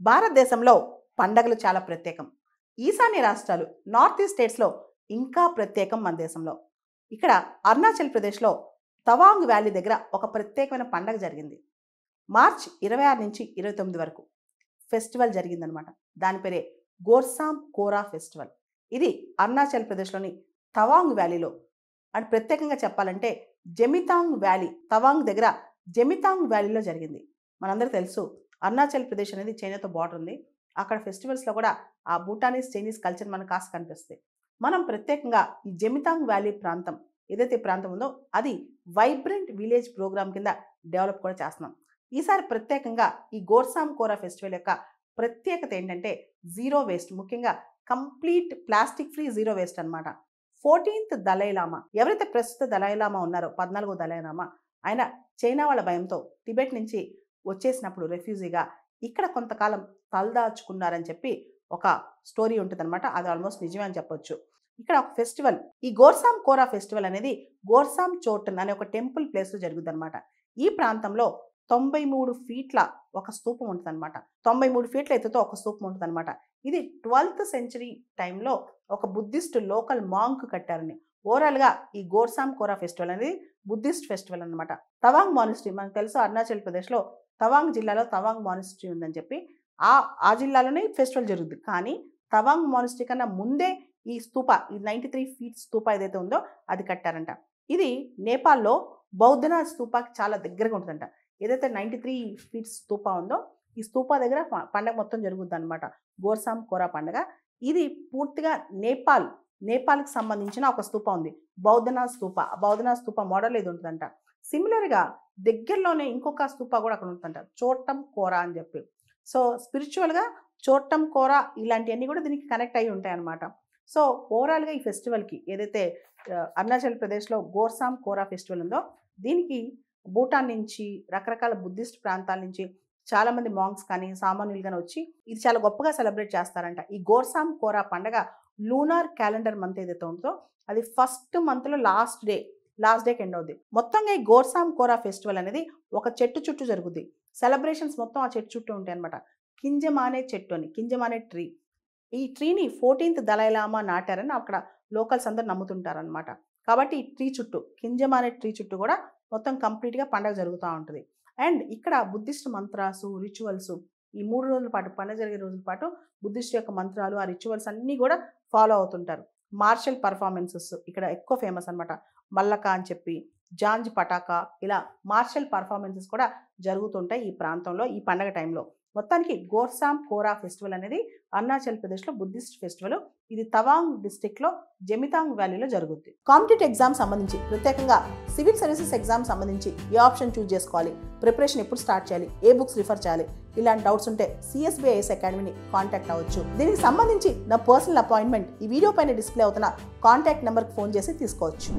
భారతదేశంలో పండగలు చాలా ప్రత్యేకం. ఈశాన్య రాష్ట్రాలు నార్త్ ఈస్ట్ స్టేట్స్‌లో ఇంకా ప్రత్యేకం మన దేశంలో. ఇక్కడ అరుణాచల్ ప్రదేశ్‌లో తవాంగ్ వ్యాలీ దగ్గర ఒక ప్రత్యేకమైన పండగ జరిగింది. మార్చ్ 26 నుంచి 29 వరకు ఫెస్టివల్ జరిగిందనమాట. దాని పేరే గోర్సామ్ కోరా ఫెస్టివల్. ఇది అరుణాచల్ ప్రదేశ్‌లోని తవాంగ్ వ్యాలీలో అండ్ ప్రత్యేకంగా చెప్పాలంటే జెమితాంగ్ వ్యాలీ తవాంగ్ దగ్గర జెమితాంగ్ వ్యాలీలో జరిగింది. మనందరికీ తెలుసు అరుణాచల్ ప్రదేశ్ అనేది చైనాతో బార్డర్ ఉంది. అక్కడ ఫెస్టివల్స్లో కూడా ఆ భూటానీస్ చైనీస్ కల్చర్ మనకు కాస్త కనిపిస్తుంది. మనం ప్రత్యేకంగా ఈ జెమితాంగ్ వ్యాలీ ప్రాంతం ఏదైతే ప్రాంతం ఉందో అది వైబ్రెంట్ విలేజ్ ప్రోగ్రామ్ కింద డెవలప్ కూడా చేస్తున్నాం. ఈసారి ప్రత్యేకంగా ఈ గోర్సామ్ కోరా ఫెస్టివల్ యొక్క ప్రత్యేకత ఏంటంటే జీరో వేస్ట్, ముఖ్యంగా complete plastic free zero waste అనమాట. 14th దలైలామా ఎవరైతే ప్రస్తుత దలైలామా ఉన్నారో 14వ దలైలామా ఆయన చైనా వాళ్ళ భయంతో టిబెట్ నుంచి వచ్చేసినప్పుడు రెఫ్యూజీగా ఇక్కడ కొంతకాలం తలదాచుకున్నారని చెప్పి ఒక స్టోరీ ఉంటుందన్నమాట. అది ఆల్మోస్ట్ నిజమే అని చెప్పొచ్చు. ఇక్కడ ఒక ఫెస్టివల్ ఈ గోర్సామ్ కోరా ఫెస్టివల్ అనేది గోర్సామ్ చోటన్ అనే ఒక టెంపుల్ ప్లేస్లో జరుగుతుంది అనమాట. ఈ ప్రాంతంలో 93 ఫీట్ల ఒక స్తూపం ఉంటుంది అనమాట. 93 ఫీట్ల ఎత్తుతో ఒక స్తూపం ఉంటుంది అనమాట. ఇది 12th century టైంలో ఒక బుద్ధిస్ట్ లోకల్ మాంక్ కట్టారని. ఓవరాల్గా ఈ గోర్సామ్ కోరా ఫెస్టివల్ అనేది బుద్ధిస్ట్ ఫెస్టివల్ అనమాట. తవాంగ్ మానిస్ట్రీ మనకు తెలుసు అరుణాచల్ ప్రదేశ్లో తవాంగ్ జిల్లాలో తవాంగ్ మానిస్ట్రీ ఉందని చెప్పి ఆ జిల్లాలోనే ఫెస్టివల్ జరుగుతుంది. కానీ తవాంగ్ మానిస్ట్రీ కన్నా ముందే ఈ స్తూప ఈ 93 ఫీట్ స్తూప ఏదైతే ఉందో అది కట్టారంట. ఇది నేపాల్లో బౌద్ధనాథ్ స్తూపాకి చాలా దగ్గరగా ఉంటుందంట. ఏదైతే 93 ఫీట్ స్తూప ఉందో ఈ స్తూప దగ్గర పండగ మొత్తం జరుగుతుంది అనమాట. గోర్సామ్ కోరా పండగ ఇది పూర్తిగా నేపాల్కి సంబంధించిన ఒక స్తూప ఉంది, బౌద్ధనాథ్ స్తూప. బౌద్ధనాథ్ స్తూప మోడల్ ఇది ఉంటుందంట. సిమిలర్గా దగ్గరలోనే ఇంకొక స్తూప కూడా అక్కడ ఉంటుందంట, చోట్టం కోరా అని చెప్పి. సో స్పిరిచువల్గా చోట్టం కోరా ఇలాంటివన్నీ కూడా దీనికి కనెక్ట్ అయ్యి ఉంటాయి అన్నమాట. సో ఓవరాల్గా ఈ ఫెస్టివల్కి ఏదైతే అరుణాచల్ ప్రదేశ్లో గోర్సామ్ కోరా ఫెస్టివల్ ఉందో దీనికి భూటాన్ నుంచి రకరకాల బుద్ధిస్ట్ ప్రాంతాల నుంచి చాలామంది మాంగ్స్ కానీ సామాన్యులు కానీ వచ్చి ఇది చాలా గొప్పగా సెలబ్రేట్ చేస్తారంట. ఈ గోర్సామ్ కోరా పండగ లూనార్ క్యాలెండర్ మంత్ ఏదైతే ఉంటుందో అది ఫస్ట్ మంత్లో లాస్ట్ డేకి ఎండ్ అవుద్ది. మొత్తంగా ఈ గోర్సామ్ కోరా ఫెస్టివల్ అనేది ఒక చెట్టు చుట్టూ జరుగుద్ది. సెలబ్రేషన్స్ మొత్తం ఆ చెట్టు చుట్టూ ఉంటాయి అనమాట. కింజమానే చెట్టు అని, కింజమానే ట్రీ. ఈ ట్రీని 14th దలైలామా నాటారని అక్కడ లోకల్స్ అందరూ నమ్ముతుంటారనమాట. కాబట్టి ఈ ట్రీ చుట్టూ కింజమానే ట్రీ చుట్టూ కూడా మొత్తం కంప్లీట్గా పండగ జరుగుతూ ఉంటుంది. అండ్ ఇక్కడ బుద్ధిస్ట్ మంత్రాసు రిచువల్స్ ఈ 3 రోజుల పాటు పండగ జరిగే రోజుల పాటు బుద్ధిస్ట్ యొక్క మంత్రాలు ఆ రిచువల్స్ అన్నీ కూడా ఫాలో అవుతుంటారు. మార్షల్ పర్ఫార్మెన్సెస్ ఇక్కడ ఎక్కువ ఫేమస్ అనమాట. మల్లక అని చెప్పి జాంజ్ పటాకా ఇలా మార్షల్ పర్ఫార్మెన్సెస్ కూడా జరుగుతుంటాయి ఈ ప్రాంతంలో ఈ పండగ టైంలో. మొత్తానికి గోర్సామ్ కోరా ఫెస్టివల్ అనేది అరుణాచల్ ప్రదేశ్లో బుద్ధిస్ట్ ఫెస్టివల్. ఇది తవాంగ్ డిస్ట్రిక్ట్లో జెమితాంగ్ వ్యాలీలో జరుగుతుంది. కాంపిటేటివ్ ఎగ్జామ్ సంబంధించి ప్రత్యేకంగా సివిల్ సర్వీసెస్ ఎగ్జామ్ సంబంధించి ఏ ఆప్షన్ చూస్ చేసుకోవాలి, ప్రిపరేషన్ ఎప్పుడు స్టార్ట్ చేయాలి, ఏ బుక్స్ రిఫర్ చేయాలి, ఇలాంటి డౌట్స్ ఉంటే CSBIS అకాడమీని కాంటాక్ట్ అవ్వచ్చు. దీనికి సంబంధించి నా పర్సనల్ అపాయింట్మెంట్ ఈ వీడియో పైన డిస్ప్లే అవుతున్న కాంటాక్ట్ నెంబర్కి ఫోన్ చేసి తీసుకోవచ్చు.